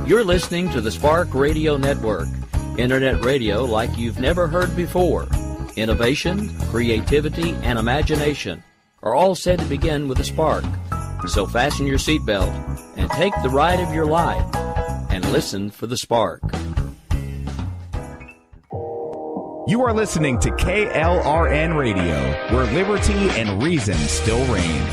You're listening to the Spark Radio Network, Internet radio like you've never heard before. Innovation, creativity, and imagination are all said to begin with a spark. So fasten your seatbelt and take the ride of your life and listen for the spark. You are listening to KLRN Radio, where liberty and reason still reign.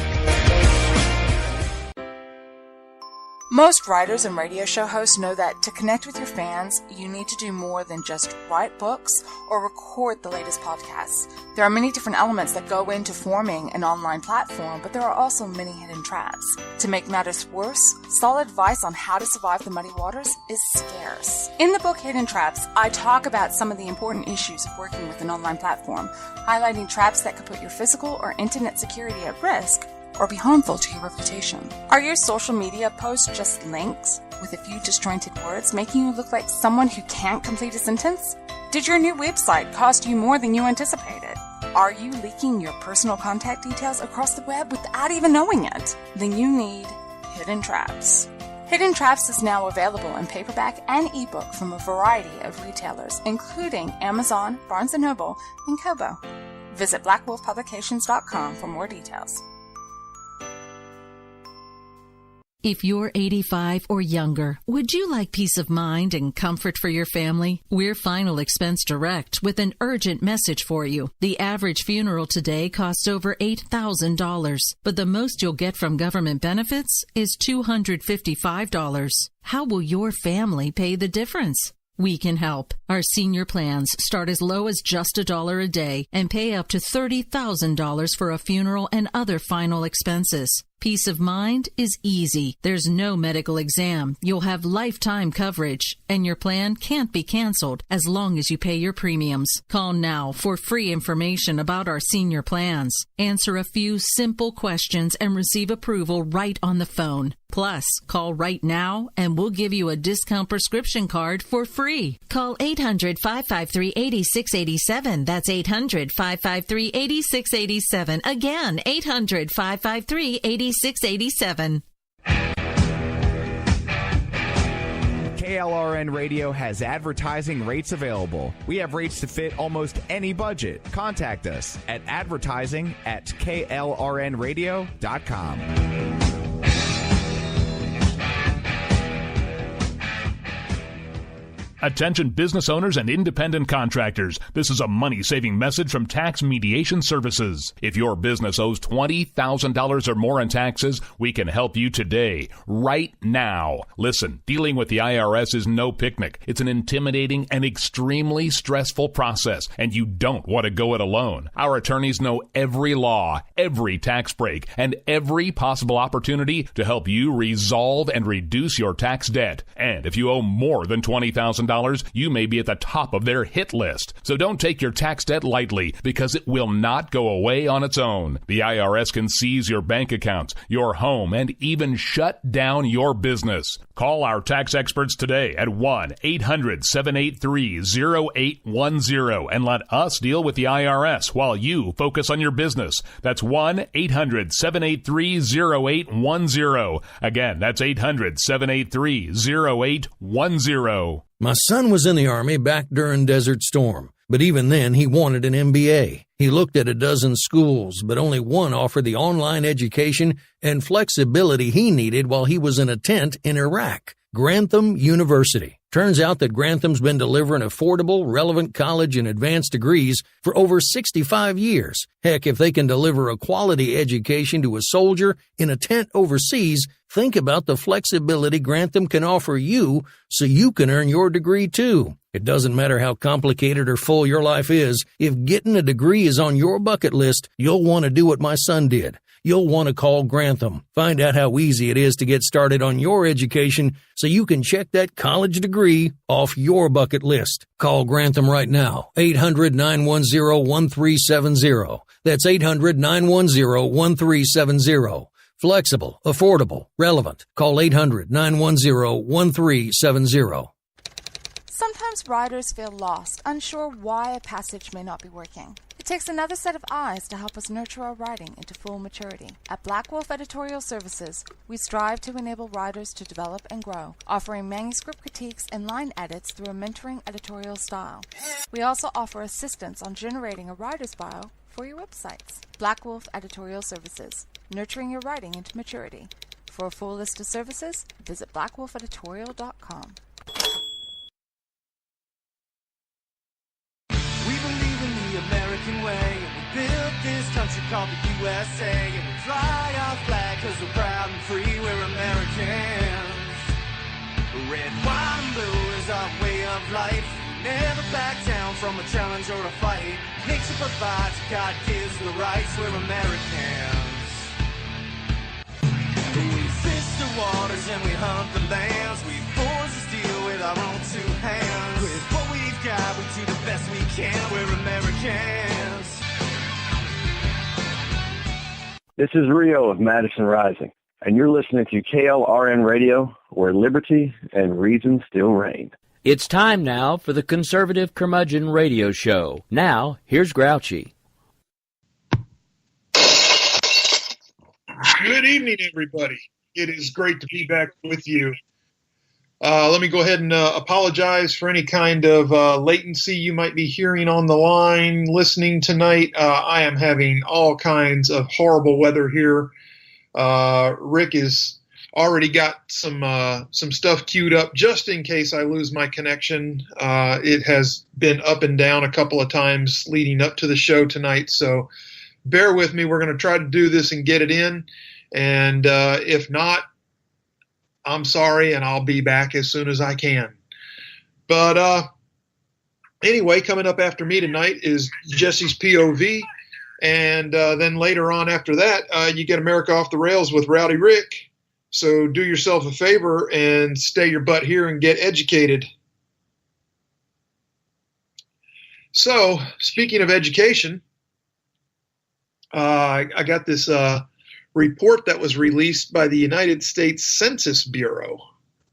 Most writers and radio show hosts know that to connect with your fans, you need to do more than just write books or record the latest podcasts. There are many different elements that go into forming an online platform, but there are also many hidden traps. To make matters worse, solid advice on how to survive the muddy waters is scarce. In the book Hidden Traps, I talk about some of the important issues of working with an online platform, highlighting traps that could put your physical or internet security at risk or be harmful to your reputation. Are your social media posts just links with a few disjointed words, making you look like someone who can't complete a sentence? Did your new website cost you more than you anticipated? Are you leaking your personal contact details across the web without even knowing it? Then you need Hidden Traps. Hidden Traps is now available in paperback and ebook from a variety of retailers, including Amazon, Barnes & Noble, and Kobo. Visit blackwolfpublications.com for more details. If you're 85 or younger, would you like peace of mind and comfort for your family? We're Final Expense Direct with an urgent message for you. The average funeral today costs over $8,000, but the most you'll get from government benefits is $255. How will your family pay the difference? We can help. Our senior plans start as low as just $1 a day and pay up to $30,000 for a funeral and other final expenses. Peace of mind is easy. There's no medical exam. You'll have lifetime coverage, and your plan can't be canceled as long as you pay your premiums. Call now for free information about our senior plans. Answer a few simple questions and receive approval right on the phone. Plus, call right now and we'll give you a discount prescription card for free. Call 800-553-8687. That's 800-553-8687. Again, 800-553-8687. KLRN Radio has advertising rates available. We have rates to fit almost any budget. Contact us at advertising@klrnradio.com. Attention business owners and independent contractors. This is a money-saving message from Tax Mediation Services. If your business owes $20,000 or more in taxes, we can help you today, right now. Listen, dealing with the IRS is no picnic. It's an intimidating and extremely stressful process, and you don't want to go it alone. Our attorneys know every law, every tax break, and every possible opportunity to help you resolve and reduce your tax debt. And if you owe more than $20,000, you may be at the top of their hit list. So don't take your tax debt lightly, because it will not go away on its own. The IRS can seize your bank accounts, your home, and even shut down your business. Call our tax experts today at 1-800-783-0810 and let us deal with the IRS while you focus on your business. That's 1-800-783-0810. Again, that's 800-783-0810. My son was in the Army back during Desert Storm, but even then he wanted an MBA. He looked at a dozen schools, but only one offered the online education and flexibility he needed while he was in a tent in Iraq. Grantham University. Turns out that Grantham's been delivering affordable, relevant college and advanced degrees for over 65 years. Heck, if they can deliver a quality education to a soldier in a tent overseas, think about the flexibility Grantham can offer you so you can earn your degree too. It doesn't matter how complicated or full your life is. If getting a degree is on your bucket list, you'll want to do what my son did. You'll want to call Grantham. Find out how easy it is to get started on your education so you can check that college degree off your bucket list. Call Grantham right now, 800-910-1370. That's 800-910-1370. Flexible, affordable, relevant. Call 800-910-1370. Sometimes writers feel lost, unsure why a passage may not be working. It takes another set of eyes to help us nurture our writing into full maturity. At Black Wolf Editorial Services, we strive to enable writers to develop and grow, offering manuscript critiques and line edits through a mentoring editorial style. We also offer assistance on generating a writer's bio for your websites. Black Wolf Editorial Services, nurturing your writing into maturity. For a full list of services, visit blackwolfeditorial.com. American way, and we built this country called the USA, and we fly our flag cause we're proud and free, we're Americans. Red, white, and blue is our way of life. We never back down from a challenge or a fight. Nature provides, God gives the rights, we're Americans. We fish the waters and we hunt the lands. We forge the steel with our own two hands. With what we've got, we do the best we can. We're Americans. This is Rio of Madison Rising, and you're listening to KLRN Radio, where liberty and reason still reign. It's time now for the Conservative Curmudgeon Radio Show. Now, here's Grouchy. Good evening, everybody. It is great to be back with you. Let me go ahead and apologize for any kind of latency you might be hearing on the line listening tonight. I am having all kinds of horrible weather here. Rick has already got some stuff queued up just in case I lose my connection. It has been up and down a couple of times leading up to the show tonight, so bear with me. We're going to try to do this and get it in, and if not, I'm sorry, and I'll be back as soon as I can. But anyway, coming up after me tonight is Jesse's POV, and then later on after that, you get America Off the Rails with Rowdy Rick. So do yourself a favor and stay your butt here and get educated. So, speaking of education, I got this report that was released by the United States Census Bureau.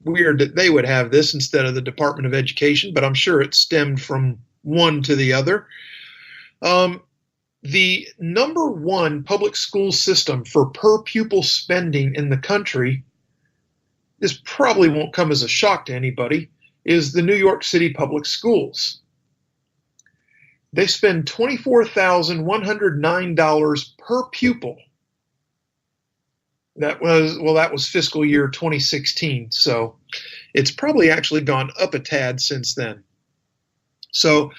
Weird that they would have this instead of the Department of Education, but I'm sure it stemmed from one to the other. The number one public school system for per pupil spending in the country, this probably won't come as a shock to anybody, is the New York City Public Schools. They spend $24,109 per pupil. That was fiscal year 2016, so it's probably actually gone up a tad since then. So,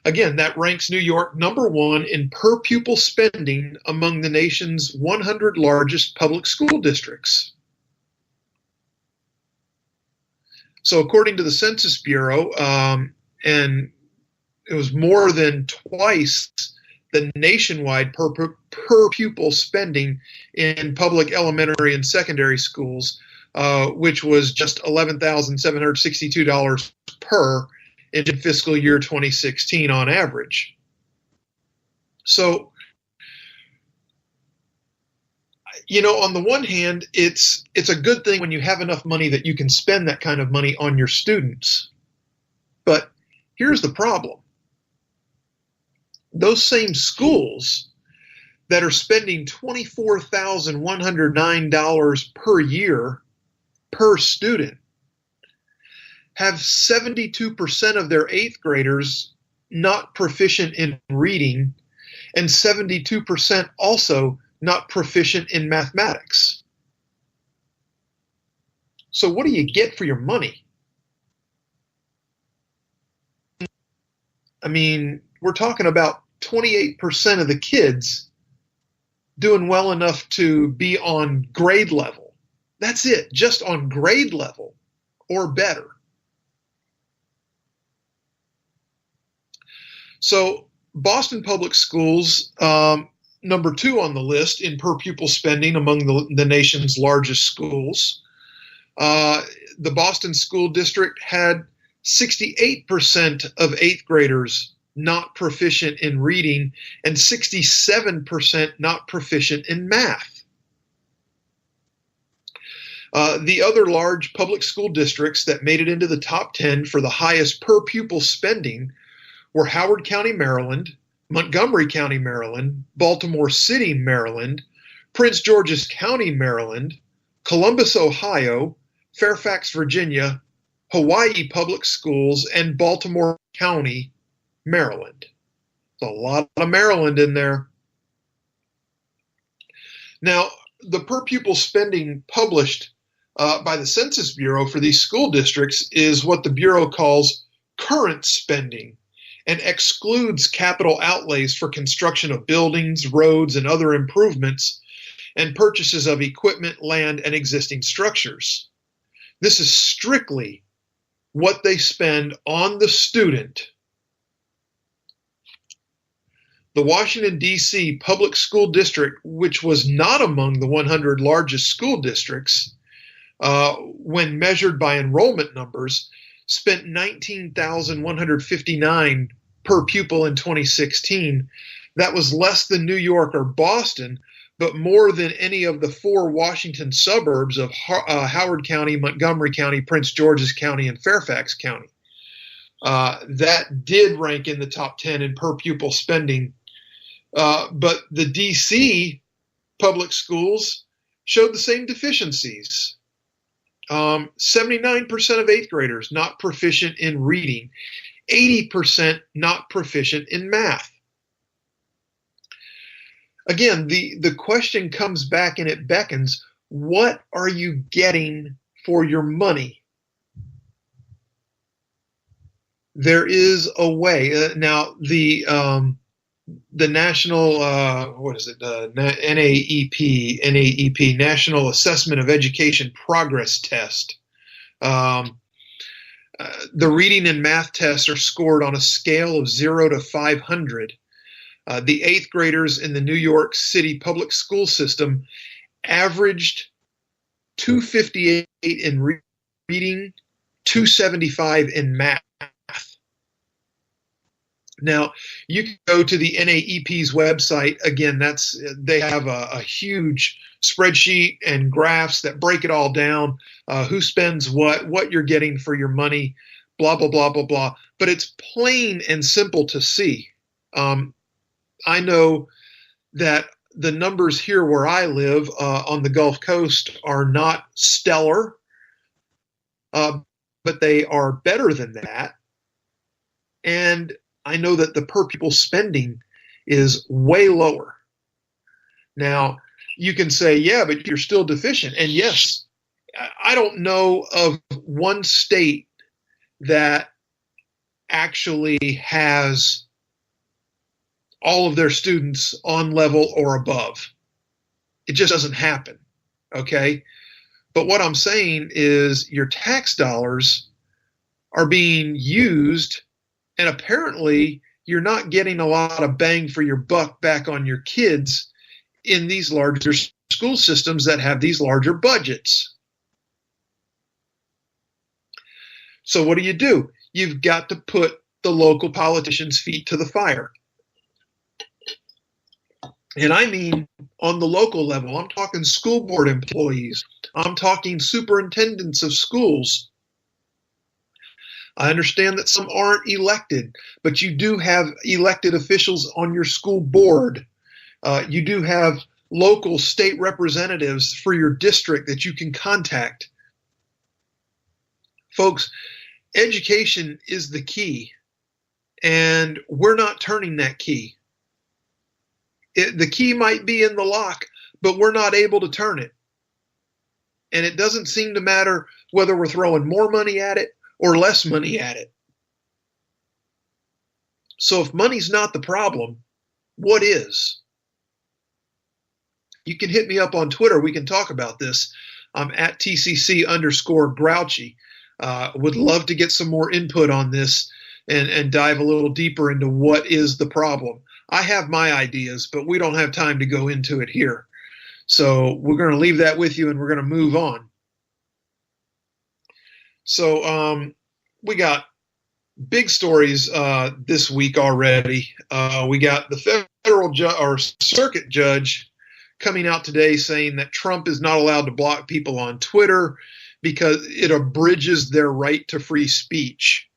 again, that ranks New York number one in per pupil spending among the nation's 100 largest public school districts. So, according to the Census Bureau, and it was more than twice the nationwide per pupil spending in public elementary and secondary schools, which was just $11,762 per in fiscal year 2016 on average. So, you know, on the one hand, it's a good thing when you have enough money that you can spend that kind of money on your students. But here's the problem. Those same schools that are spending $24,109 per year per student have 72% of their eighth graders not proficient in reading and 72% also not proficient in mathematics. So what do you get for your money? I mean, we're talking about 28% of the kids doing well enough to be on grade level. That's it, just on grade level or better. So Boston Public Schools, number two on the list in per pupil spending among the nation's largest schools. The Boston School District had 68% of eighth graders not proficient in reading and 67% not proficient in math. The other large public school districts that made it into the top 10 for the highest per pupil spending were Howard County, Maryland, Montgomery County, Maryland, Baltimore City, Maryland, Prince George's County, Maryland, Columbus, Ohio, Fairfax, Virginia, Hawaii Public Schools, and Baltimore County, Maryland. There's a lot of Maryland in there. Now, the per pupil spending published by the Census Bureau for these school districts is what the Bureau calls current spending and excludes capital outlays for construction of buildings, roads, and other improvements, and purchases of equipment, land, and existing structures. This is strictly what they spend on the student. The Washington, D.C. Public School District, which was not among the 100 largest school districts when measured by enrollment numbers, spent $19,159 per pupil in 2016. That was less than New York or Boston, but more than any of the 4 Washington suburbs of Howard County, Montgomery County, Prince George's County, and Fairfax County. That did rank in the top 10 in per pupil spending. But the D.C. public schools showed the same deficiencies. 79% of 8th graders not proficient in reading, 80% not proficient in math. Again, the question comes back and it beckons, what are you getting for your money? There is a way. Now, the national, NAEP, National Assessment of Education Progress Test. The reading and math tests are scored on a scale of 0 to 500. The 8th graders in the New York City public school system averaged 258 in reading, 275 in math. Now, you can go to the NAEP's website. Again, they have a huge spreadsheet and graphs that break it all down, who spends what you're getting for your money, blah, blah, blah, blah, blah. But it's plain and simple to see. I know that the numbers here where I live on the Gulf Coast are not stellar, but they are better than that. And I know that the per pupil spending is way lower. Now, you can say, yeah, but you're still deficient. And yes, I don't know of one state that actually has all of their students on level or above. It just doesn't happen, okay? But what I'm saying is your tax dollars are being used, and apparently you're not getting a lot of bang for your buck back on your kids in these larger school systems that have these larger budgets. So what do? You've got to put the local politicians' feet to the fire. And I mean on the local level. I'm talking school board employees. I'm talking superintendents of schools. I understand that some aren't elected, but you do have elected officials on your school board. You do have local state representatives for your district that you can contact. Folks, education is the key, and we're not turning that key. The key might be in the lock, but we're not able to turn it. And it doesn't seem to matter whether we're throwing more money at it or less money at it. So if money's not the problem, what is? You can hit me up on Twitter. We can talk about this. I'm at TCC_Grouchy. Would love to get some more input on this and dive a little deeper into what is the problem. I have my ideas, but we don't have time to go into it here. So we're going to leave that with you, and we're going to move on. So we got big stories this week already. We got the federal circuit judge coming out today saying that Trump is not allowed to block people on Twitter because it abridges their right to free speech.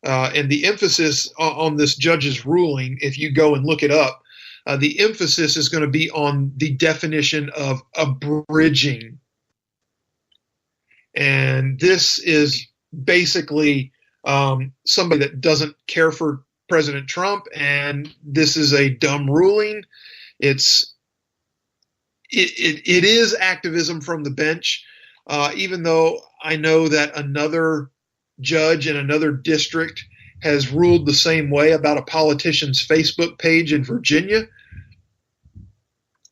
And the emphasis on this judge's ruling, if you go and look it up, the emphasis is going to be on the definition of abridging. And this is basically somebody that doesn't care for President Trump, and this is a dumb ruling. It is activism from the bench, even though I know that another judge in another district has ruled the same way about a politician's Facebook page in Virginia.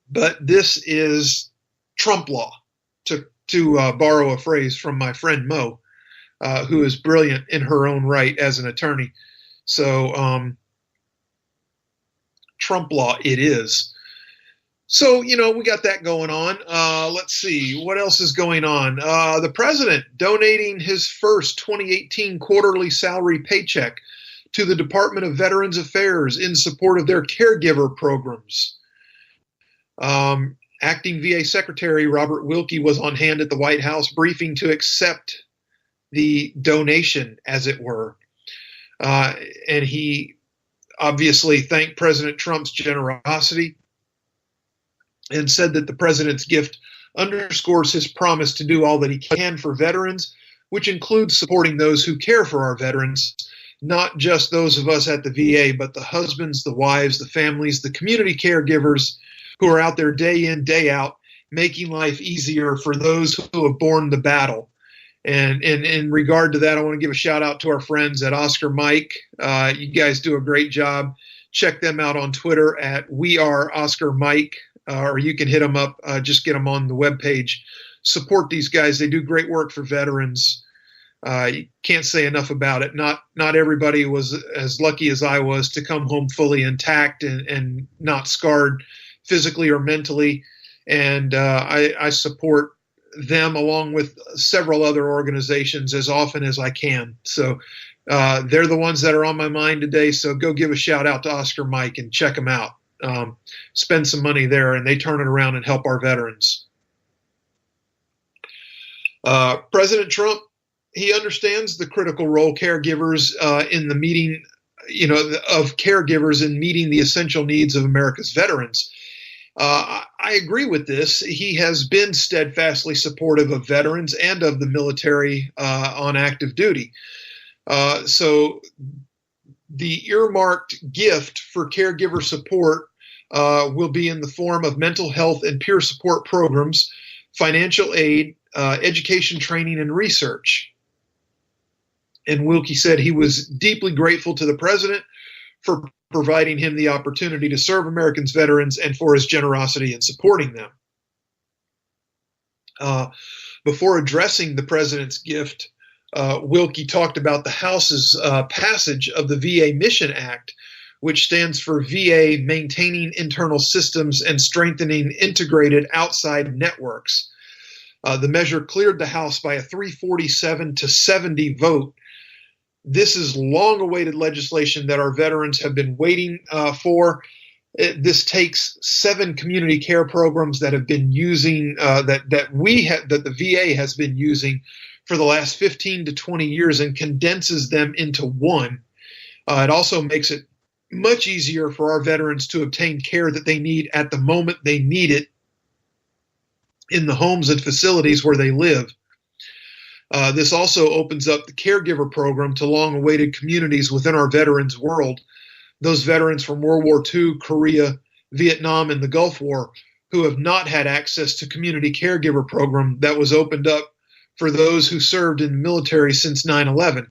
But this is Trump law, to borrow a phrase from my friend Mo, who is brilliant in her own right as an attorney. So Trump law it is. So, we got that going on. Let's see. What else is going on? The president donating his first 2018 quarterly salary paycheck to the Department of Veterans Affairs in support of their caregiver programs. Acting VA Secretary Robert Wilkie was on hand at the White House briefing to accept the donation, as it were. And he obviously thanked President Trump's generosity and said that the president's gift underscores his promise to do all that he can for veterans, which includes supporting those who care for our veterans, not just those of us at the VA, but the husbands, the wives, the families, the community caregivers who are out there day in, day out, making life easier for those who have borne the battle. And in regard to that, I want to give a shout out to our friends at Oscar Mike. You guys do a great job. Check them out on Twitter at @WeAreOscarMike. Or you can hit them up, just get them on the webpage. Support these guys. They do great work for veterans. You can't say enough about it. Not everybody was as lucky as I was to come home fully intact and not scarred physically or mentally. And I support them along with several other organizations as often as I can. So they're the ones that are on my mind today. So go give a shout out to Oscar Mike and check them out. Spend some money there, and they turn it around and help our veterans. President Trump, he understands the critical role caregivers in the meeting, of caregivers in meeting the essential needs of America's veterans. I agree with this. He has been steadfastly supportive of veterans and of the military on active duty. So the earmarked gift for caregiver support will be in the form of mental health and peer support programs, financial aid, education, training, and research. And Wilkie said he was deeply grateful to the president for providing him the opportunity to serve Americans' veterans and for his generosity in supporting them. Before addressing the president's gift, Wilkie talked about the House's passage of the VA Mission Act, which stands for VA Maintaining Internal Systems and Strengthening Integrated Outside Networks. The measure cleared the House by a 347-70 vote. This is long-awaited legislation that our veterans have been waiting for. This takes 7 community care programs that have been using that the VA has been using for the last 15 to 20 years and condenses them into one. It also makes it much easier for our veterans to obtain care that they need at the moment they need it in the homes and facilities where they live. This also opens up the caregiver program to long-awaited communities within our veterans' world, those veterans from World War II, Korea, Vietnam, and the Gulf War who have not had access to community caregiver program that was opened up for those who served in the military since 9/11.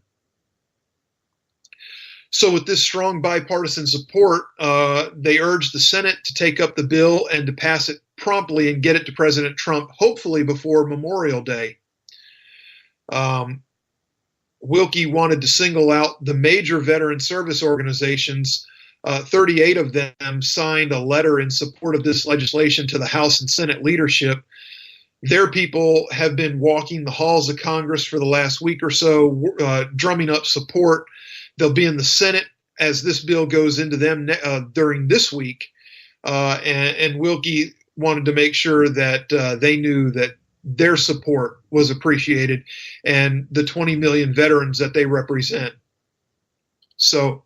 So with this strong bipartisan support, they urged the Senate to take up the bill and to pass it promptly and get it to President Trump, hopefully before Memorial Day. Wilkie wanted to single out the major veteran service organizations. 38 of them signed a letter in support of this legislation to the House and Senate leadership. Their people have been walking the halls of Congress for the last week or so, drumming up support. They'll be in the Senate as this bill goes into them during this week. And Wilkie wanted to make sure that they knew that their support was appreciated and the 20 million veterans that they represent. So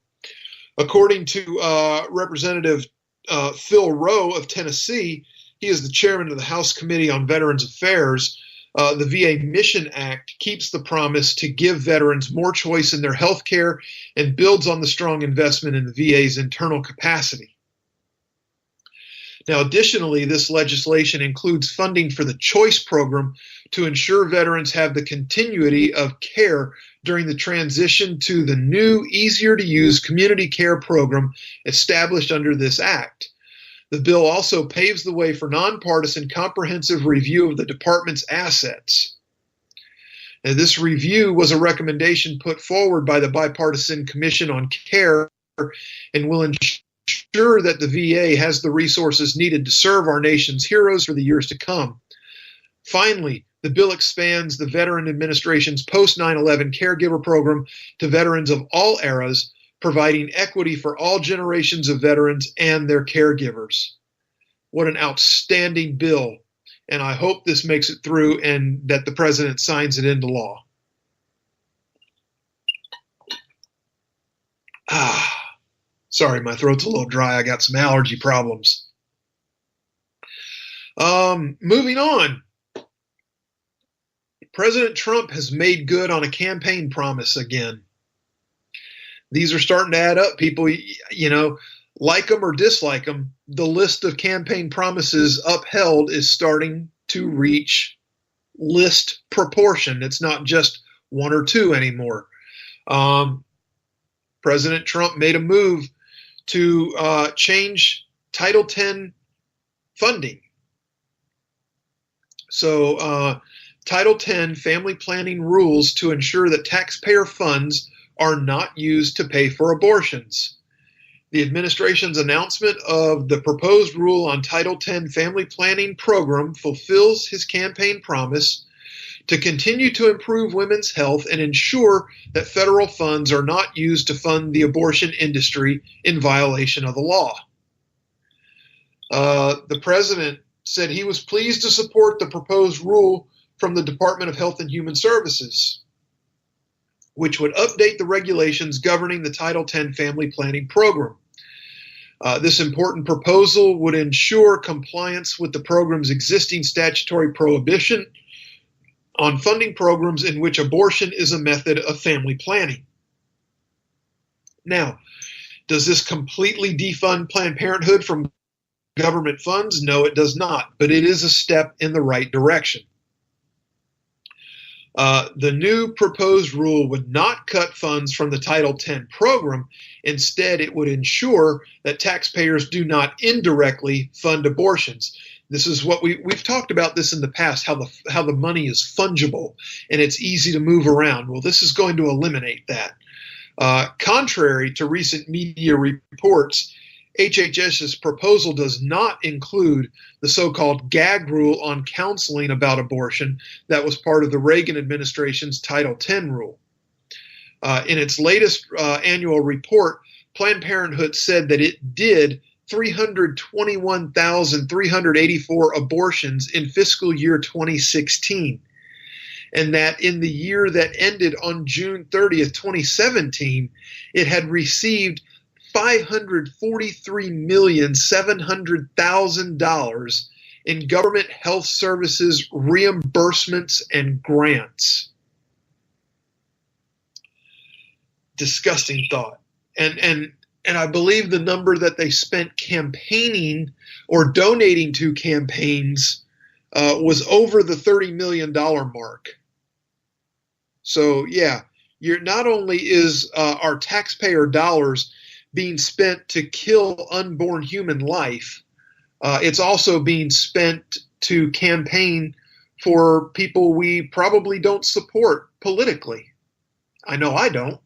according to Representative Phil Rowe of Tennessee, he is the chairman of the House Committee on Veterans Affairs. The VA Mission Act keeps the promise to give veterans more choice in their health care and builds on the strong investment in the VA's internal capacity. Now, additionally, this legislation includes funding for the Choice Program to ensure veterans have the continuity of care during the transition to the new, easier-to-use community care program established under this act. The bill also paves the way for nonpartisan comprehensive review of the department's assets. Now, this review was a recommendation put forward by the Bipartisan Commission on Care and will ensure that the VA has the resources needed to serve our nation's heroes for the years to come. Finally, the bill expands the Veteran Administration's post 9/11 caregiver program to veterans of all eras, providing equity for all generations of veterans and their caregivers. What an outstanding bill, and I hope this makes it through and that the president signs it into law. Sorry, my throat's a little dry. I got some allergy problems. Moving on. President Trump has made good on a campaign promise again. These are starting to add up. People, like them or dislike them, the list of campaign promises upheld is starting to reach list proportion. It's not just one or two anymore. President Trump made a move to change Title X funding. So Title X family planning rules to ensure that taxpayer funds are not used to pay for abortions. The administration's announcement of the proposed rule on Title X family planning program fulfills his campaign promise to continue to improve women's health and ensure that federal funds are not used to fund the abortion industry in violation of the law. The president said he was pleased to support the proposed rule from the Department of Health and Human Services, which would update the regulations governing the Title X family planning program. This important proposal would ensure compliance with the program's existing statutory prohibition on funding programs in which abortion is a method of family planning. Now, does this completely defund Planned Parenthood from government funds? No, it does not, but it is a step in the right direction. The new proposed rule would not cut funds from the Title X program. Instead, it would ensure that taxpayers do not indirectly fund abortions. This is what we've talked about this in the past, how the money is fungible and it's easy to move around. Well, this is going to eliminate that. Contrary to recent media reports, HHS's proposal does not include the so-called gag rule on counseling about abortion that was part of the Reagan administration's Title X rule. In its latest annual report, Planned Parenthood said that it did 321,384 abortions in fiscal year 2016, and that in the year that ended on June 30th, 2017, it had received $543,700,000 in government health services reimbursements and grants. Disgusting thought. And I believe the number that they spent campaigning or donating to campaigns was over the $30 million mark. So yeah, not only is our taxpayer dollars being spent to kill unborn human life, it's also being spent to campaign for people we probably don't support politically. I know I don't.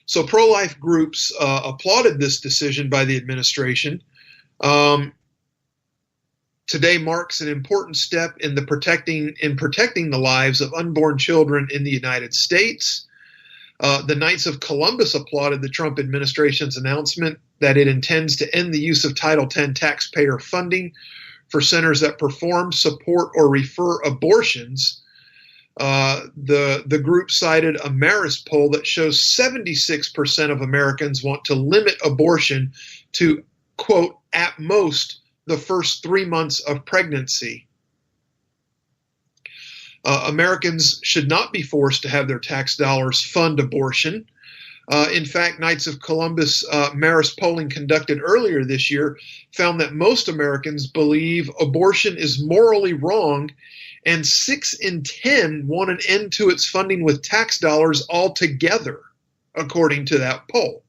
So pro-life groups applauded this decision by the administration. Today marks an important step in protecting the lives of unborn children in the United States. The Knights of Columbus applauded the Trump administration's announcement that it intends to end the use of Title X taxpayer funding for centers that perform, support, or refer abortions. The group cited a Marist poll that shows 76% of Americans want to limit abortion to, quote, at most the first 3 months of pregnancy. Americans should not be forced to have their tax dollars fund abortion. In fact, Knights of Columbus Marist polling conducted earlier this year found that most Americans believe abortion is morally wrong, and 6 in 10 want an end to its funding with tax dollars altogether, according to that poll.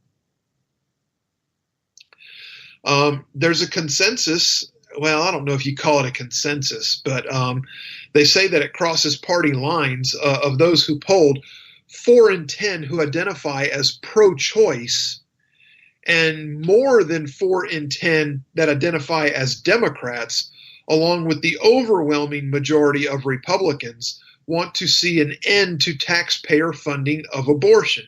There's a consensus. Well, I don't know if you call it a consensus, but they say that it crosses party lines of those who polled. 4 in 10 who identify as pro-choice, and more than 4 in 10 that identify as Democrats, along with the overwhelming majority of Republicans, want to see an end to taxpayer funding of abortion.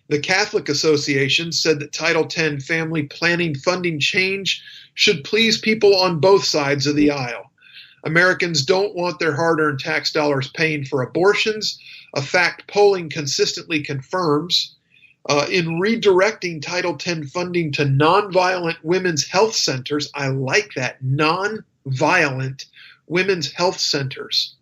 The Catholic Association said that Title X family planning funding change should please people on both sides of the aisle. Americans don't want their hard-earned tax dollars paying for abortions, a fact polling consistently confirms. In redirecting Title X funding to nonviolent women's health centers, I like that, nonviolent women's health centers,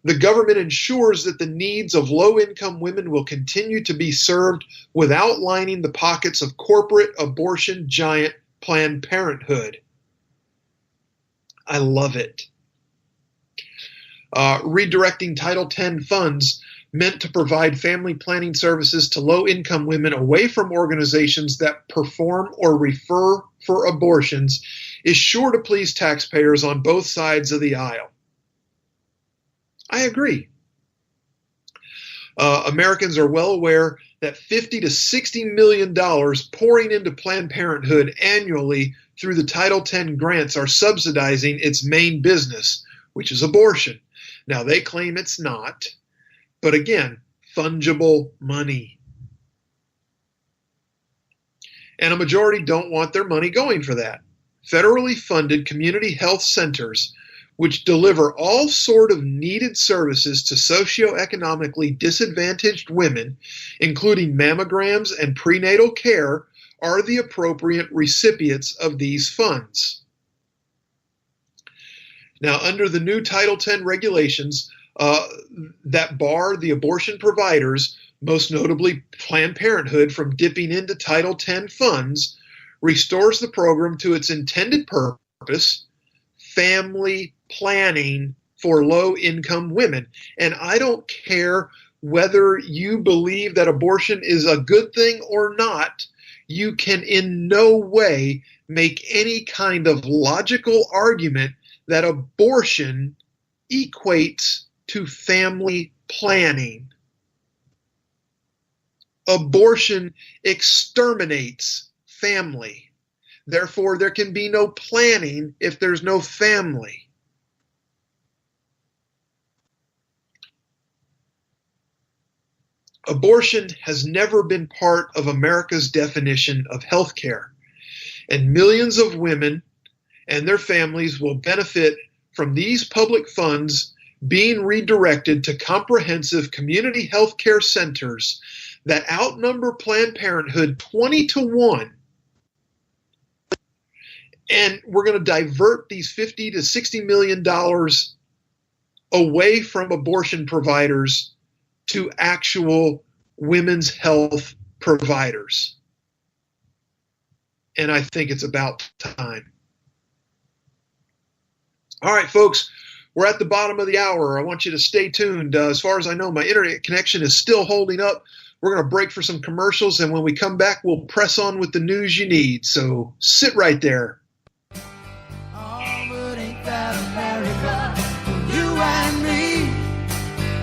the government ensures that the needs of low-income women will continue to be served without lining the pockets of corporate abortion giant Planned Parenthood. I love it. Redirecting Title X funds meant to provide family planning services to low-income women away from organizations that perform or refer for abortions is sure to please taxpayers on both sides of the aisle. I agree. Americans are well aware that $50 to $60 million pouring into Planned Parenthood annually through the Title X grants are subsidizing its main business, which is abortion. Now, they claim it's not, but again, fungible money. And a majority don't want their money going for that. Federally funded community health centers, which deliver all sort of needed services to socioeconomically disadvantaged women, including mammograms and prenatal care, are the appropriate recipients of these funds. Now, under the new Title X regulations that bar the abortion providers, most notably Planned Parenthood, from dipping into Title X funds, restores the program to its intended purpose, family planning for low-income women. And I don't care whether you believe that abortion is a good thing or not, you can in no way make any kind of logical argument that abortion equates to family planning. Abortion exterminates family. Therefore, there can be no planning if there's no family. Abortion has never been part of America's definition of health care, and millions of women and their families will benefit from these public funds being redirected to comprehensive community health care centers that outnumber Planned Parenthood 20 to 1. And we're going to divert these $50 to $60 million away from abortion providers to actual women's health providers. And I think it's about time. All right, folks, we're at the bottom of the hour. I want you to stay tuned. As far as I know, my internet connection is still holding up. We're going to break for some commercials, and when we come back, we'll press on with the news you need. So sit right there. Oh, but ain't that America? For you and me,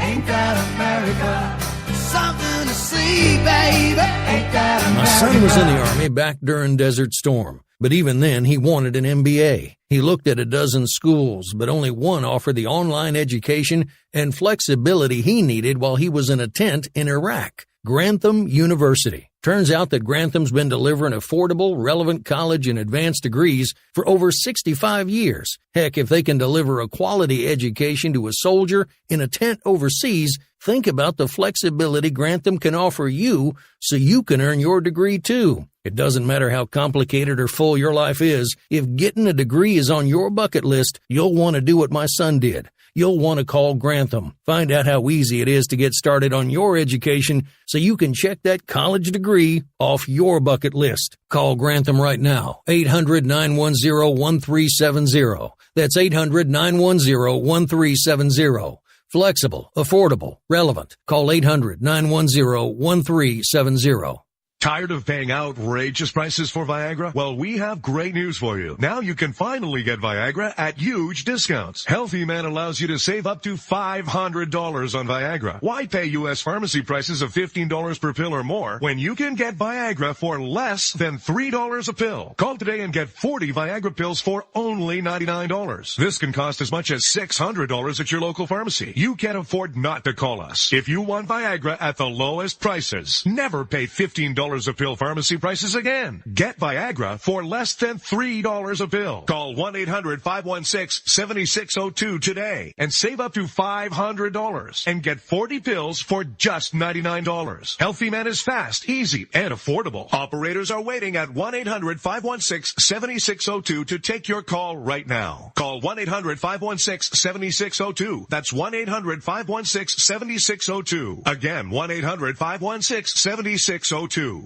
ain't that America? Something to see, baby. Ain't that America? My son was in the Army back during Desert Storm, but even then he wanted an MBA. He looked at a dozen schools, but only one offered the online education and flexibility he needed while he was in a tent in Iraq, Grantham University. Turns out that Grantham's been delivering affordable, relevant college and advanced degrees for over 65 years. Heck, if they can deliver a quality education to a soldier in a tent overseas, think about the flexibility Grantham can offer you so you can earn your degree too. It doesn't matter how complicated or full your life is. If getting a degree is on your bucket list, you'll want to do what my son did. You'll want to call Grantham. Find out how easy it is to get started on your education so you can check that college degree off your bucket list. Call Grantham right now. 800-910-1370. That's 800-910-1370. Flexible, affordable, relevant. Call 800-910-1370. Tired of paying outrageous prices for Viagra? Well, we have great news for you. Now you can finally get Viagra at huge discounts. Healthy Man allows you to save up to $500 on Viagra. Why pay U.S. pharmacy prices of $15 per pill or more when you can get Viagra for less than $3 a pill? Call today and get 40 Viagra pills for only $99. This can cost as much as $600 at your local pharmacy. You can't afford not to call us. If you want Viagra at the lowest prices, never pay $15 a pill pharmacy prices again. Get Viagra for less than $3 a pill. Call 1-800-516-7602 today and save up to $500 and get 40 pills for just $99. Healthy Man is fast, easy, and affordable. Operators are waiting at 1-800-516-7602 to take your call right now. Call 1-800-516-7602. That's 1-800-516-7602. Again, 1-800-516-7602.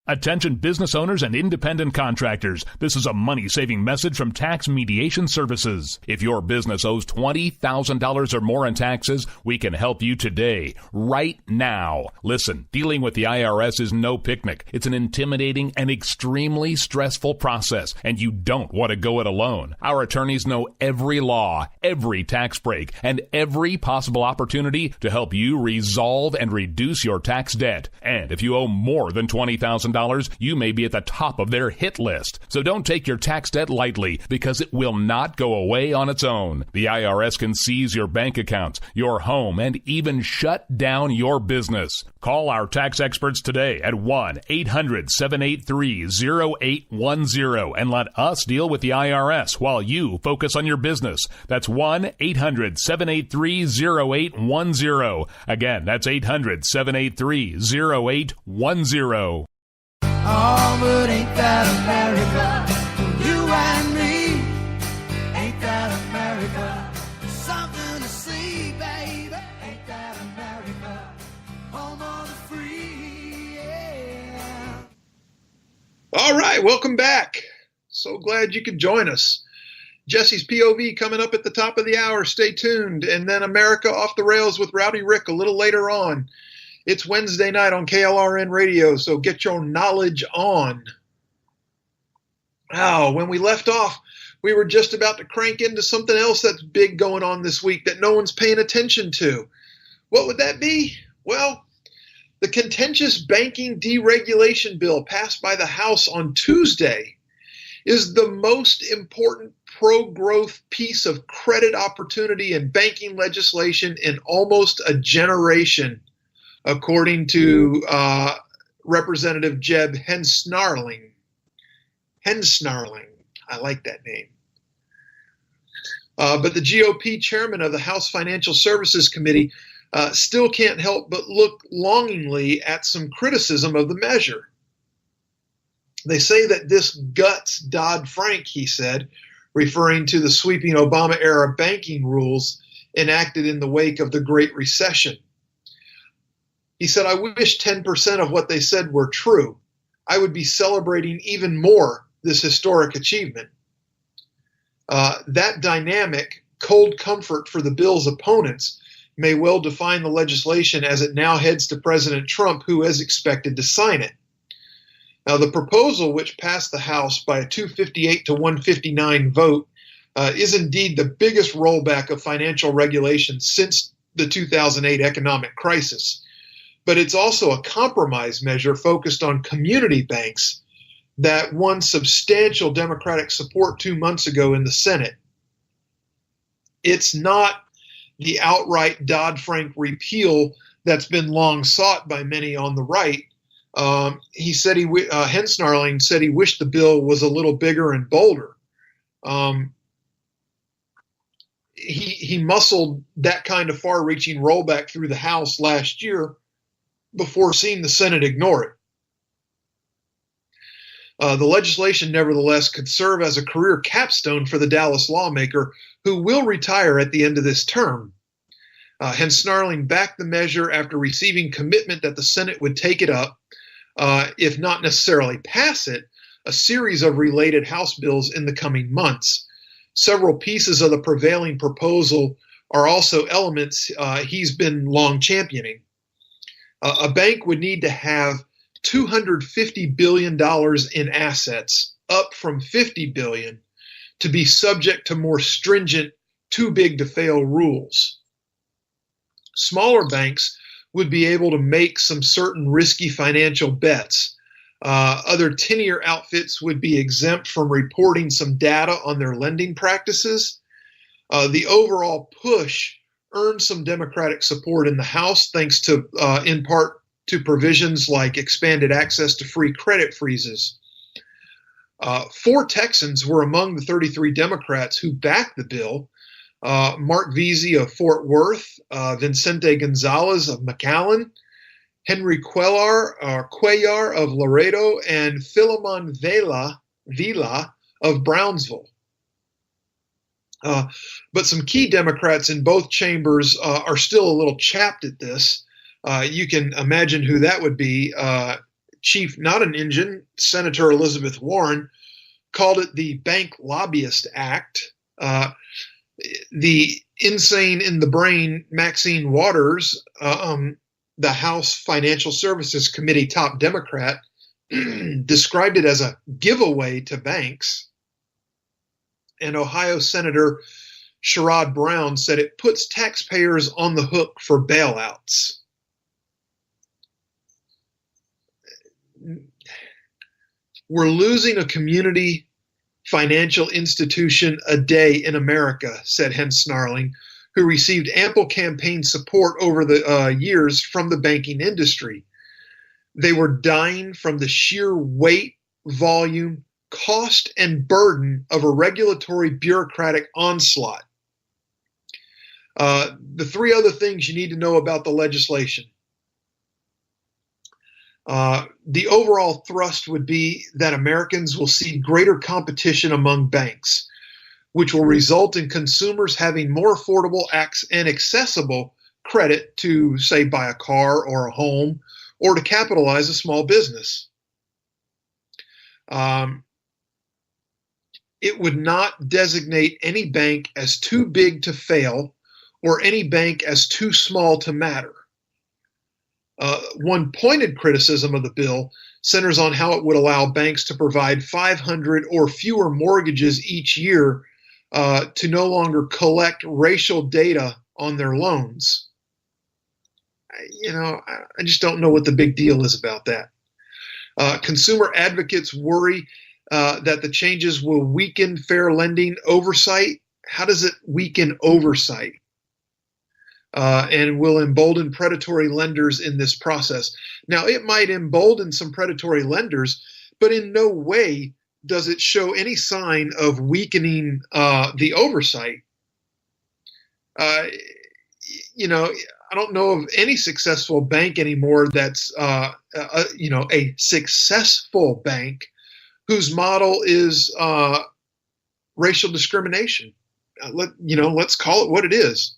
Attention business owners and independent contractors. This is a money-saving message from Tax Mediation Services. If your business owes $20,000 or more in taxes, we can help you today, right now. Listen, dealing with the IRS is no picnic. It's an intimidating and extremely stressful process, and you don't want to go it alone. Our attorneys know every law, every tax break, and every possible opportunity to help you resolve and reduce your tax debt. And if you owe more than $20,000, you may be at the top of their hit list. So don't take your tax debt lightly, because it will not go away on its own. The IRS can seize your bank accounts, your home, and even shut down your business. Call our tax experts today at 1-800-783-0810 and let us deal with the IRS while you focus on your business. That's 1-800-783-0810. Again, that's 800-783-0810. Oh, but ain't that America? You and me. Ain't that America? Something to see, baby. Ain't that America? Home of the free, yeah. All right, welcome back. So glad you could join us. Jesse's POV coming up at the top of the hour. Stay tuned. And then America Off the Rails with Rowdy Rick a little later on. It's Wednesday night on KLRN Radio, so get your knowledge on. Oh, when we left off, we were just about to crank into something else that's big going on this week that no one's paying attention to. What would that be? Well, the contentious banking deregulation bill passed by the House on Tuesday is the most important pro-growth piece of credit opportunity and banking legislation in almost a generation, according to Representative Jeb Hensnarling. I like that name. But the GOP chairman of the House Financial Services Committee still can't help but look longingly at some criticism of the measure. They say that this guts Dodd-Frank, he said, referring to the sweeping Obama-era banking rules enacted in the wake of the Great Recession. He said, I wish 10% of what they said were true. I would be celebrating even more this historic achievement. That dynamic, cold comfort for the bill's opponents may well define the legislation as it now heads to President Trump, who is expected to sign it. Now, the proposal, which passed the House by a 258 to 159 vote, is indeed the biggest rollback of financial regulation since the 2008 economic crisis. But it's also a compromise measure focused on community banks that won substantial Democratic support 2 months ago in the Senate. It's not the outright Dodd-Frank repeal that's been long sought by many on the right, He said Hensnarling said he wished the bill was a little bigger and bolder. He muscled that kind of far-reaching rollback through the House last year before seeing the Senate ignore it. The legislation, nevertheless, could serve as a career capstone for the Dallas lawmaker who will retire at the end of this term. Hensnarling backed the measure after receiving commitment that the Senate would take it up, if not necessarily pass it, a series of related House bills in the coming months. Several pieces of the prevailing proposal are also elements he's been long championing. A bank would need to have $250 billion in assets, up from $50 billion, to be subject to more stringent too-big-to-fail rules. Smaller banks would be able to make some certain risky financial bets. Other tinier outfits would be exempt from reporting some data on their lending practices. The overall push earned some Democratic support in the House, thanks to, in part, to provisions like expanded access to free credit freezes. 4 Texans were among the 33 Democrats who backed the bill. Mark Veazey of Fort Worth, Vicente Gonzalez of McAllen, Henry Cuellar of Laredo, and Philemon Vila of Brownsville. But some key Democrats in both chambers are still a little chapped at this. You can imagine who that would be. Chief Not an Injun, Senator Elizabeth Warren, called it the Bank Lobbyist Act. The insane in the brain Maxine Waters, the House Financial Services Committee top Democrat, described it as a giveaway to banks. And Ohio Senator Sherrod Brown said it puts taxpayers on the hook for bailouts. We're losing a community financial institution a day in America, said Hensnarling, who received ample campaign support over the years from the banking industry. They were dying from the sheer weight, volume, cost, and burden of a regulatory bureaucratic onslaught. The 3 other things you need to know about the legislation. The overall thrust would be that Americans will see greater competition among banks, which will result in consumers having more affordable and accessible credit to, say, buy a car or a home or to capitalize a small business. It would not designate any bank as too big to fail or any bank as too small to matter. One pointed criticism of the bill centers on how it would allow banks to provide 500 or fewer mortgages each year to no longer collect racial data on their loans. I just don't know what the big deal is about that. Consumer advocates worry that the changes will weaken fair lending oversight. How does it weaken oversight? And will embolden predatory lenders in this process. Now, it might embolden some predatory lenders, but in no way does it show any sign of weakening the oversight. I don't know of any successful bank anymore that's a successful bank whose model is racial discrimination. Let's call it what it is.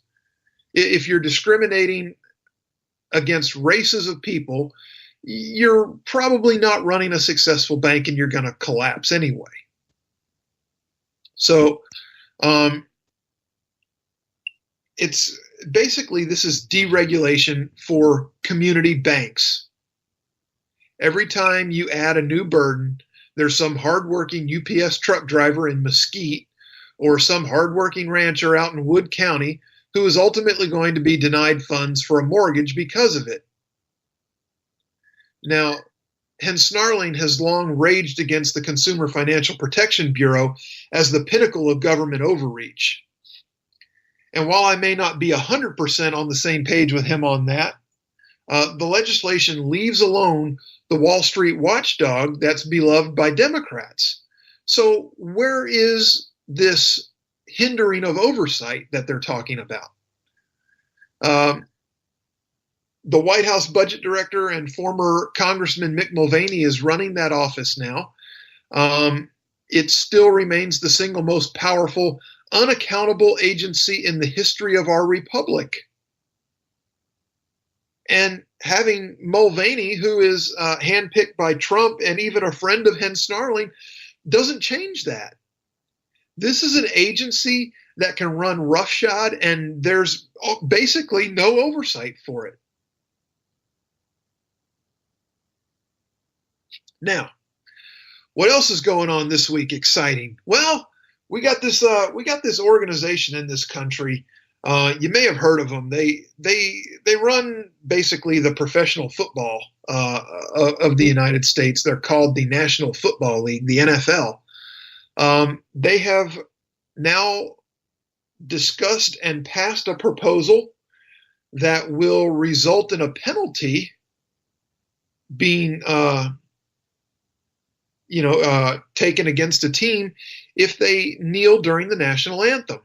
If you're discriminating against races of people, you're probably not running a successful bank and you're going to collapse anyway. So it's basically, this is deregulation for community banks. Every time you add a new burden, there's some hardworking UPS truck driver in Mesquite or some hardworking rancher out in Wood County who is ultimately going to be denied funds for a mortgage because of it. Now, Hensnarling has long raged against the Consumer Financial Protection Bureau as the pinnacle of government overreach. And while I may not be 100% on the same page with him on that, the legislation leaves alone the Wall Street watchdog that's beloved by Democrats. So where is this hindering of oversight that they're talking about? The White House budget director and former Congressman Mick Mulvaney is running that office now. It still remains the single most powerful, unaccountable agency in the history of our republic. And having Mulvaney, who is handpicked by Trump and even a friend of Hen Snarling, doesn't change that. This is an agency that can run roughshod, and there's basically no oversight for it. Now, what else is going on this week? Exciting. Well, we got this organization in this country. You may have heard of them. They run basically the professional football of the United States. They're called the National Football League, the NFL. They have now discussed and passed a proposal that will result in a penalty being taken against a team if they kneel during the national anthem.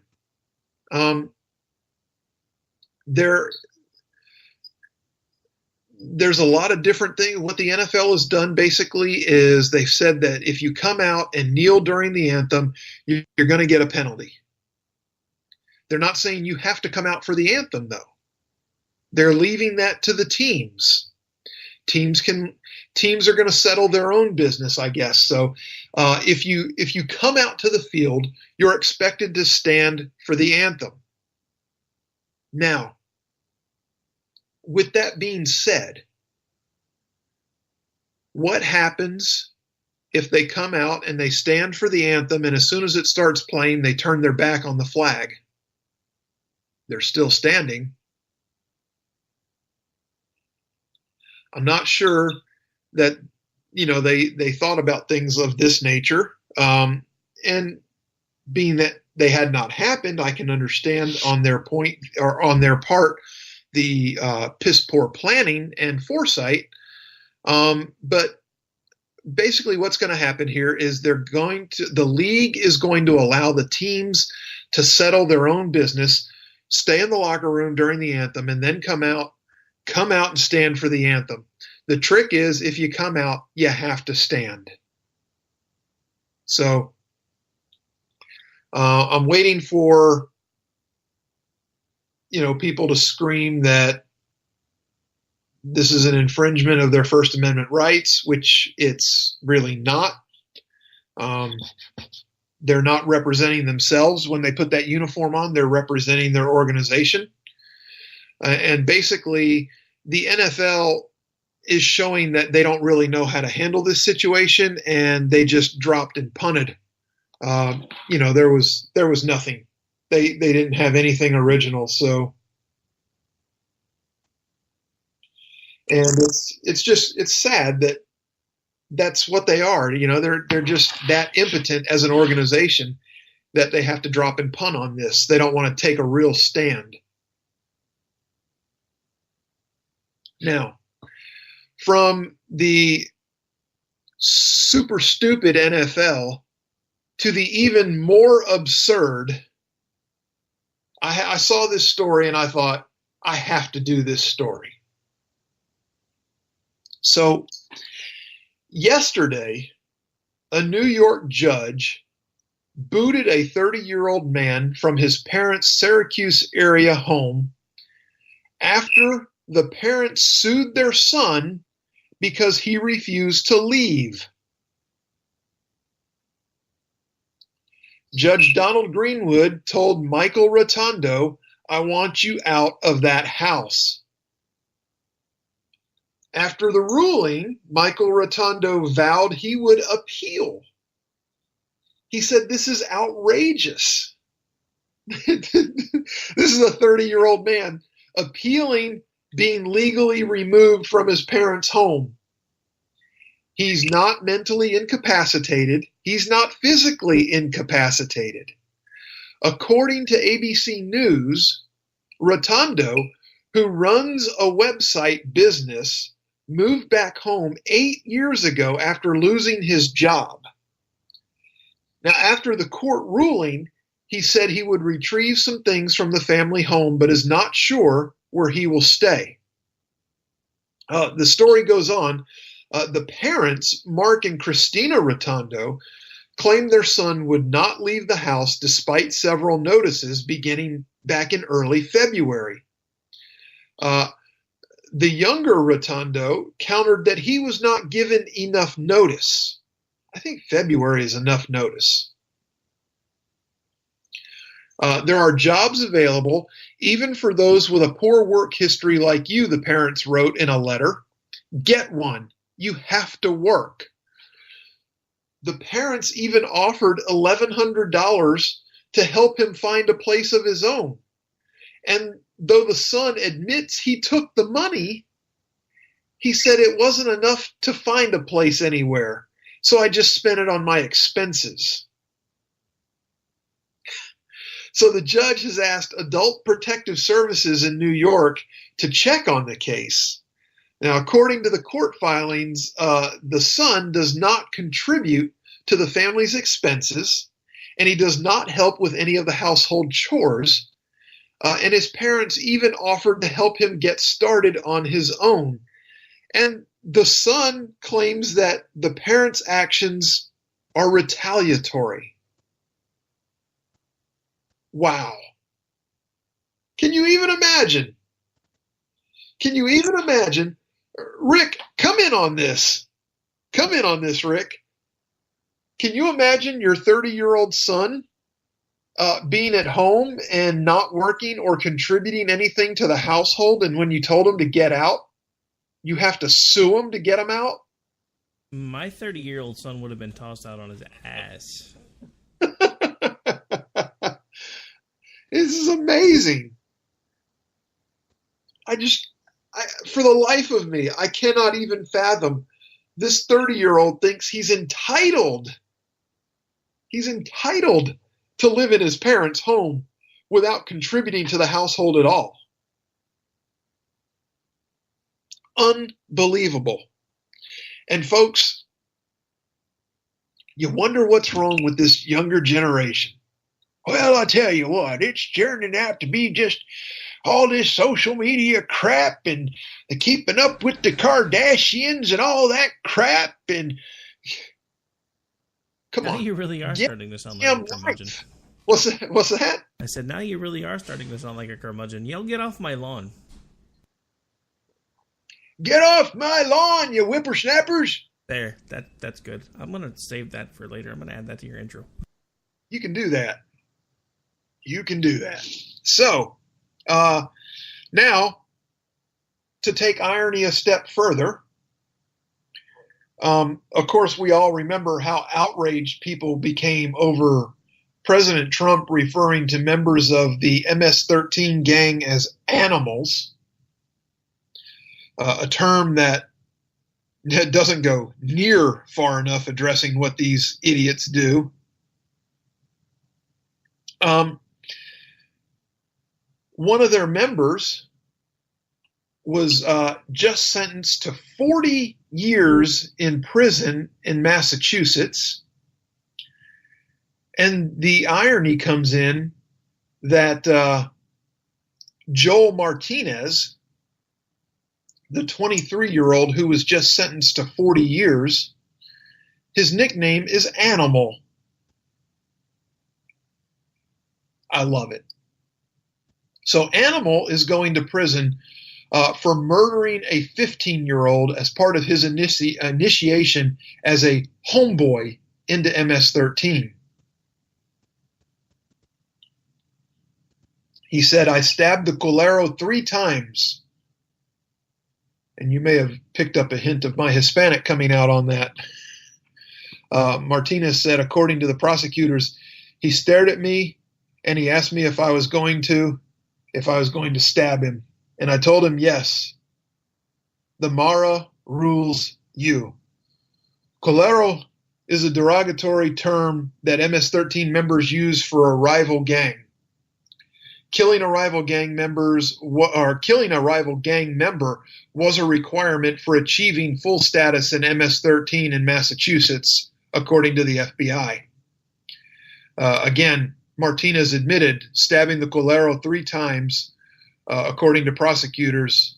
There's a lot of different things. What the NFL has done basically is they've said that if you come out and kneel during the anthem, you're going to get a penalty. They're not saying you have to come out for the anthem, though. They're leaving that to the teams. Teams are going to settle their own business, I guess. So if you come out to the field, you're expected to stand for the anthem. Now, with that being said, what happens if they come out and they stand for the anthem, and as soon as it starts playing, they turn their back on the flag? They're still standing. I'm not sure that, they thought about things of this nature. And being that they had not happened, I can understand on their point or on their part the piss poor planning and foresight. But basically what's going to happen here is the league is going to allow the teams to settle their own business, stay in the locker room during the anthem, and then come out and stand for the anthem. The trick is, if you come out, you have to stand. So I'm waiting for, people to scream that this is an infringement of their First Amendment rights, which it's really not. They're not representing themselves when they put that uniform on. They're representing their organization. And basically, the NFL is showing that they don't really know how to handle this situation, and they just dropped and punted. There was nothing. They didn't have anything original. So, and it's sad that that's what they are. They're just that impotent as an organization that they have to drop and punt on this. They don't want to take a real stand. Now, from the super stupid NFL to the even more absurd, I saw this story and I thought, I have to do this story. So, yesterday, a New York judge booted a 30-year-old man from his parents' Syracuse area home after the parents sued their son because he refused to leave. Judge Donald Greenwood told Michael Rotundo, "I want you out of that house." After the ruling, Michael Rotundo vowed he would appeal. He said, "This is outrageous." This is a 30-year-old man appealing being legally removed from his parents' home. He's not mentally incapacitated. He's not physically incapacitated. According to ABC News, Rotundo, who runs a website business, moved back home 8 years ago after losing his job. Now, after the court ruling, he said he would retrieve some things from the family home, but is not sure where he will stay. The story goes on. The parents, Mark and Christina Rotondo, claimed their son would not leave the house despite several notices beginning back in early February. The younger Rotondo countered that he was not given enough notice. I think February is enough notice. There are jobs available, even for those with a poor work history like you, the parents wrote in a letter. Get one. You have to work. The parents even offered $1,100 to help him find a place of his own. And though the son admits he took the money, he said it wasn't enough to find a place anywhere, so I just spent it on my expenses. So the judge has asked Adult Protective Services in New York to check on the case. Now, according to the court filings, the son does not contribute to the family's expenses, and he does not help with any of the household chores. And his parents even offered to help him get started on his own. And the son claims that the parents' actions are retaliatory. Wow. Can you even imagine? Can you even imagine? Rick, come in on this. Come in on this, Rick. Can you imagine your 30-year-old son being at home and not working or contributing anything to the household, and when you told him to get out, you have to sue him to get him out? My 30-year-old son would have been tossed out on his ass. This is amazing. For the life of me, I cannot even fathom. This 30-year-old thinks he's entitled. He's entitled to live in his parents' home without contributing to the household at all. Unbelievable. And folks, you wonder what's wrong with this younger generation. Well, I tell you what, it's turning out to be just all this social media crap and the keeping up with the Kardashians and all that crap. And come on, you really are starting to sound like a curmudgeon. What's that? I said, now you really are starting to sound like a curmudgeon. You'll get off my lawn. Get off my lawn, you whippersnappers. There, that's good. I'm going to save that for later. I'm going to add that to your intro. You can do that. You can do that. So, now, to take irony a step further, of course, we all remember how outraged people became over President Trump referring to members of the MS-13 gang as animals, a term that doesn't go near far enough addressing what these idiots do. One of their members was just sentenced to 40 years in prison in Massachusetts. And the irony comes in that Joel Martinez, the 23-year-old who was just sentenced to 40 years, his nickname is Animal. I love it. So Animal is going to prison for murdering a 15-year-old as part of his initiation as a homeboy into MS-13. He said, I stabbed the culero 3 times. And you may have picked up a hint of my Hispanic coming out on that. Martinez said, according to the prosecutors, he stared at me and he asked me if I was going to stab him. And I told him, yes. The Mara rules you. Culero is a derogatory term that MS-13 members use for a rival gang. killing a rival gang member was a requirement for achieving full status in MS-13 in Massachusetts, according to the FBI. Again, Martinez admitted stabbing the Colero 3 times, according to prosecutors.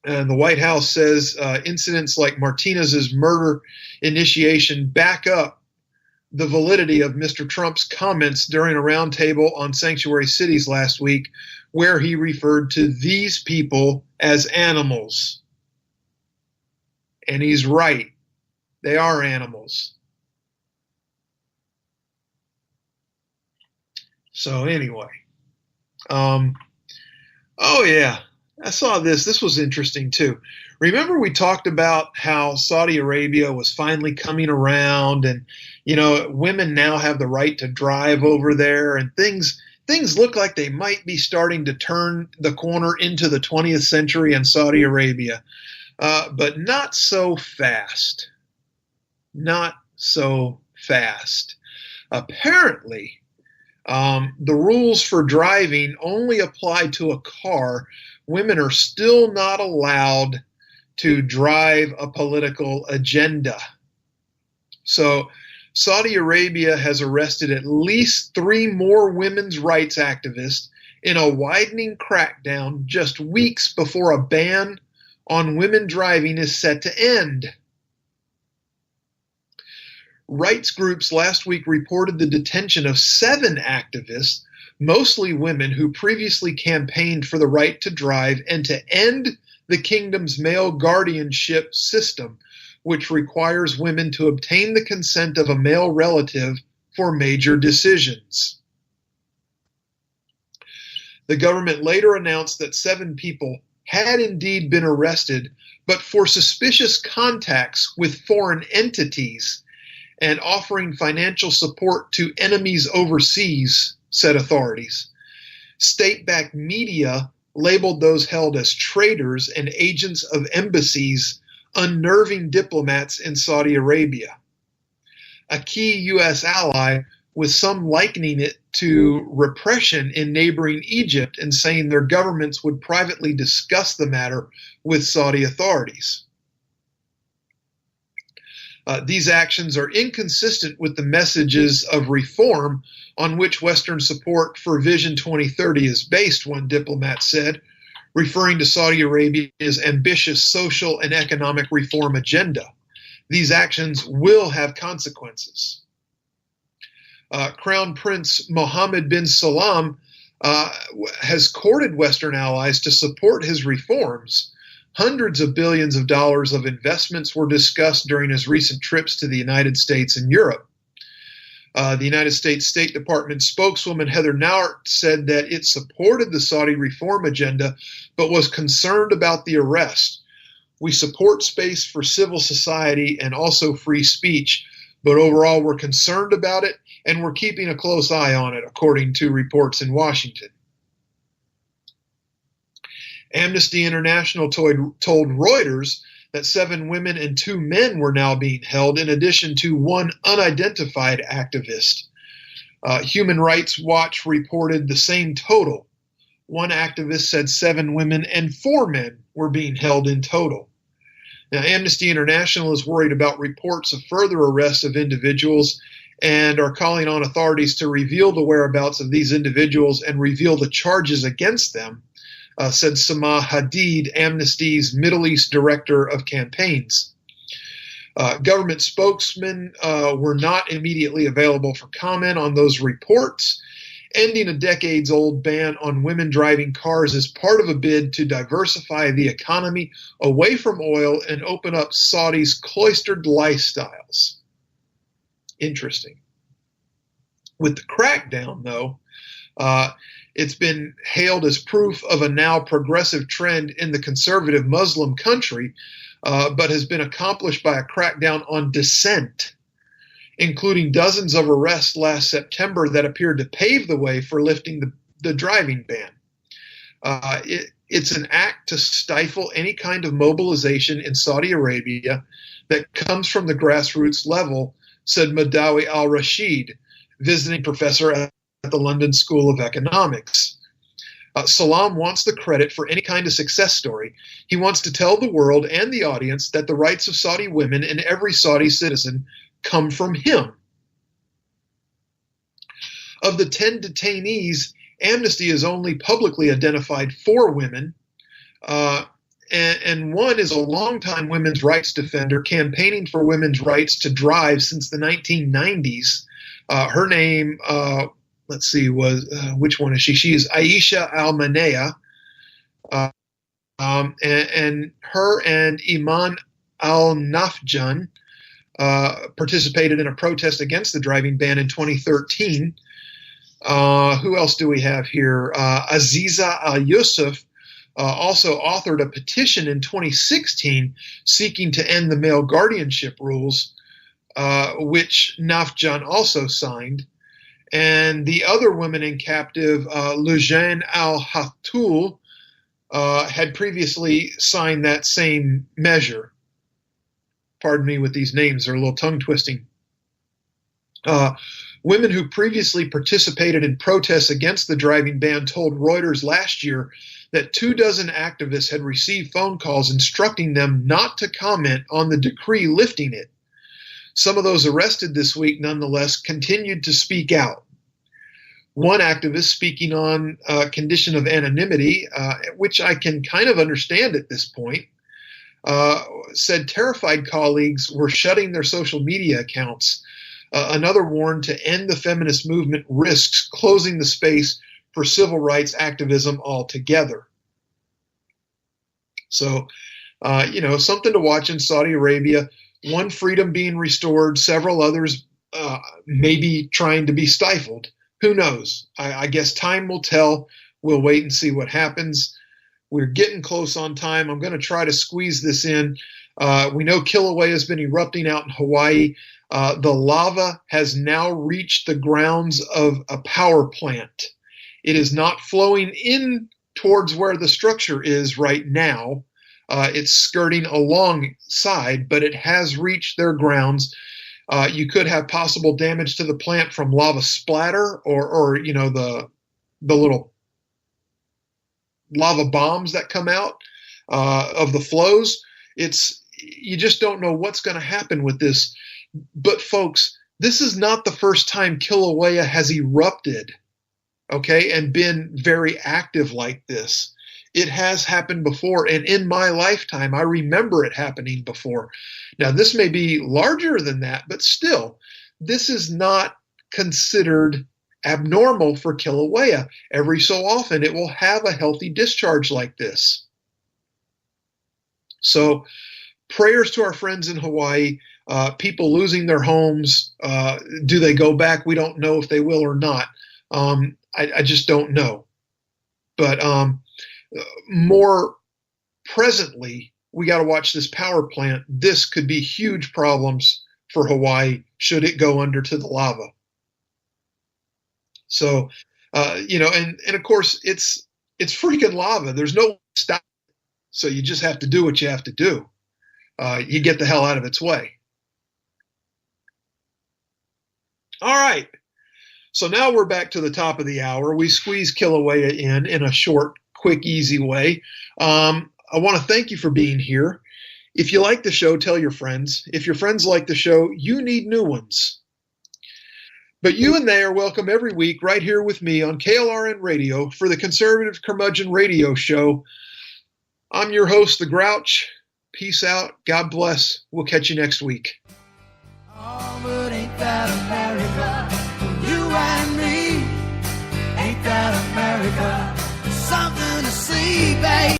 And the White House says incidents like Martinez's murder initiation back up the validity of Mr. Trump's comments during a roundtable on sanctuary cities last week, where he referred to these people as animals. And he's right. They are animals. So anyway, oh yeah, I saw this. This was interesting too. Remember we talked about how Saudi Arabia was finally coming around, and women now have the right to drive over there, and things look like they might be starting to turn the corner into the 20th century in Saudi Arabia, but not so fast. Not so fast. Apparently, the rules for driving only apply to a car. Women are still not allowed to drive a political agenda. So Saudi Arabia has arrested at least 3 more women's rights activists in a widening crackdown just weeks before a ban on women driving is set to end. Rights groups last week reported the detention of 7 activists, mostly women who previously campaigned for the right to drive and to end the kingdom's male guardianship system, which requires women to obtain the consent of a male relative for major decisions. The government later announced that 7 people had indeed been arrested, but for suspicious contacts with foreign entities and offering financial support to enemies overseas, said authorities. State-backed media labeled those held as traitors and agents of embassies, unnerving diplomats in Saudi Arabia. A key U.S. ally, with some likening it to repression in neighboring Egypt and saying their governments would privately discuss the matter with Saudi authorities. These actions are inconsistent with the messages of reform on which Western support for Vision 2030 is based, one diplomat said, referring to Saudi Arabia's ambitious social and economic reform agenda. These actions will have consequences. Crown Prince Mohammed bin Salman has courted Western allies to support his reforms. Hundreds of billions of dollars of investments were discussed during his recent trips to the United States and Europe. The United States State Department spokeswoman Heather Nauert said that it supported the Saudi reform agenda, but was concerned about the arrest. We support space for civil society and also free speech, but overall we're concerned about it and we're keeping a close eye on it, according to reports in Washington. Amnesty International told Reuters that 7 women and 2 men were now being held, in addition to 1 unidentified activist. Human Rights Watch reported the same total. One activist said 7 women and 4 men were being held in total. Now, Amnesty International is worried about reports of further arrests of individuals and are calling on authorities to reveal the whereabouts of these individuals and reveal the charges against them, said Samah Hadid, Amnesty's Middle East Director of Campaigns. Government spokesmen were not immediately available for comment on those reports. Ending a decades-old ban on women driving cars is part of a bid to diversify the economy away from oil and open up Saudi's cloistered lifestyles. Interesting. With the crackdown, though, it's been hailed as proof of a now progressive trend in the conservative Muslim country, but has been accomplished by a crackdown on dissent, including dozens of arrests last September that appeared to pave the way for lifting the driving ban. It's an act to stifle any kind of mobilization in Saudi Arabia that comes from the grassroots level, said Madawi al-Rashid, visiting professor at at the London School of Economics. Salam wants the credit for any kind of success story. He wants to tell the world and the audience that the rights of Saudi women and every Saudi citizen come from him. Of the 10 detainees, Amnesty has only publicly identified 4 women, and one is a longtime women's rights defender campaigning for women's rights to drive since the 1990s. Her name, which one is she? She is Aisha Al-Manea, and her and Iman Al-Nafjan participated in a protest against the driving ban in 2013. Who else do we have here? Aziza Al-Yusuf also authored a petition in 2016 seeking to end the male guardianship rules, which Nafjan also signed. And the other woman in captive, Lujan Al-Hatul, had previously signed that same measure. Pardon me with these names, they're a little tongue-twisting. Women who previously participated in protests against the driving ban told Reuters last year that 24 activists had received phone calls instructing them not to comment on the decree lifting it. Some of those arrested this week, nonetheless, continued to speak out. One activist, speaking on condition of anonymity, which I can kind of understand at this point, said terrified colleagues were shutting their social media accounts. Another warned to end the feminist movement risks closing the space for civil rights activism altogether. So, something to watch in Saudi Arabia. One freedom being restored, several others maybe trying to be stifled. Who knows? I guess time will tell. We'll wait and see what happens. We're getting close on time. I'm going to try to squeeze this in. We know Kilauea has been erupting out in Hawaii. The lava has now reached the grounds of a power plant. It is not flowing in towards where the structure is right now. It's skirting alongside, but it has reached their grounds. You could have possible damage to the plant from lava splatter or the little lava bombs that come out of the flows. You just don't know what's going to happen with this. But folks, this is not the first time Kilauea has erupted, okay, and been very active like this. It has happened before, and in my lifetime, I remember it happening before. Now, this may be larger than that, but still, this is not considered abnormal for Kilauea. Every so often, it will have a healthy discharge like this. So, prayers to our friends in Hawaii. People losing their homes. Do they go back? We don't know if they will or not. I just don't know. But more presently, we got to watch this power plant. This could be huge problems for Hawaii should it go under to the lava. So, and of course, it's freaking lava. There's no stop. So you just have to do what you have to do. You get the hell out of its way. All right. So now we're back to the top of the hour. We squeeze Kilauea in a short, quick, easy way. I want to thank you for being here. If you like the show, tell your friends. If your friends like the show, you need new ones. But you and they are welcome every week right here with me on KLRN Radio for the Conservative Curmudgeon Radio Show. I'm your host, The Grouch. Peace out. God bless. We'll catch you next week. Oh, but ain't that America for you and me? Ain't that America? Something to see, babe.